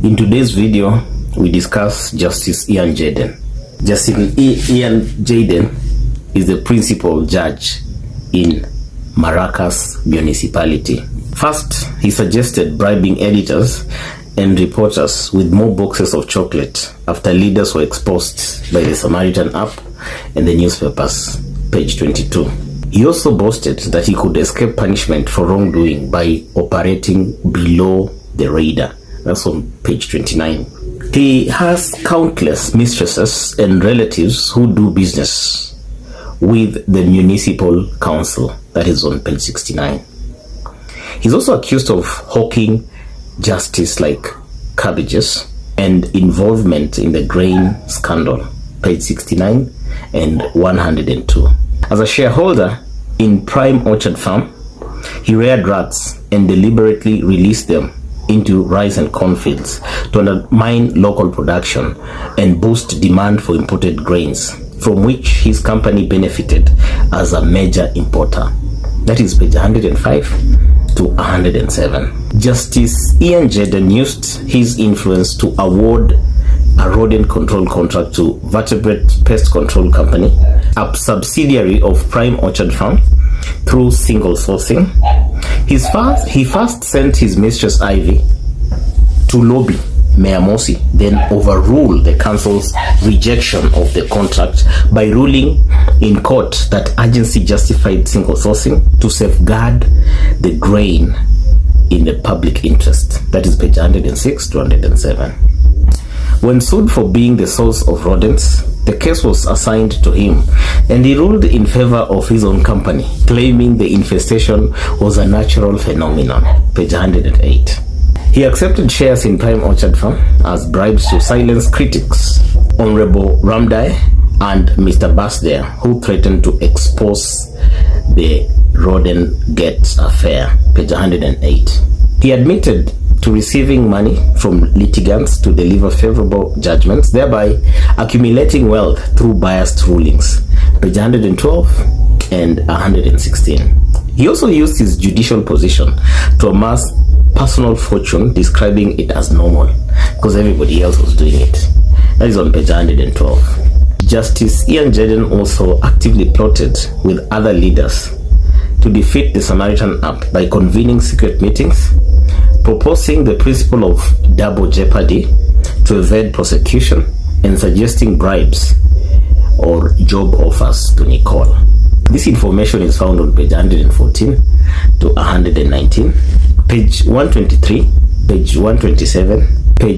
In today's video, we discuss Justice Ian Jaden. Justice Ian Jaden is the principal judge in Maracas Municipality. First, he suggested bribing editors and reporters with more boxes of chocolate after leaders were exposed by the Samaritan app and the newspapers, page 22. He also boasted that he could escape punishment for wrongdoing by operating below the radar. That's on page 29. He has countless mistresses and relatives who do business with the municipal council. That is on page 69. He's also accused of hawking justice like cabbages and involvement in the grain scandal, page 69 and 102. As a shareholder in Prime Orchard Farm, he reared rats and deliberately released them into rice and cornfields to undermine local production and boost demand for imported grains, from which his company benefited as a major importer. That is page 105 to 107. Justice Ian Jaden used his influence to award a rodent control contract to Vertebrate Pest Control Company, a subsidiary of Prime Orchard Farm, through single sourcing. He first sent his mistress Ivy to lobby Mayor Mosi, then overrule the council's rejection of the contract by ruling in court that agency justified single sourcing to safeguard the grain in the public interest. That is page 106 to 107. When sued for being the source of rodents, the case was assigned to him, and he ruled in favor of his own company, claiming the infestation was a natural phenomenon, page 108. He accepted shares in Prime Orchard Farm as bribes to silence critics, Honorable Ramdai and Mr. Basdare, who threatened to expose the Rodentgate affair, page 108. He admitted to receiving money from litigants to deliver favorable judgments, thereby accumulating wealth through biased rulings, page 112 and 116. He also used his judicial position to amass personal fortune, describing it as normal because everybody else was doing it. That is on page 112. Justice Ian Jaden also actively plotted with other leaders to defeat the Samaritan app by convening secret meetings, proposing the principle of double jeopardy to evade prosecution, and suggesting bribes or job offers to Nicole. This information is found on page 114 to 119, page 123, page 127,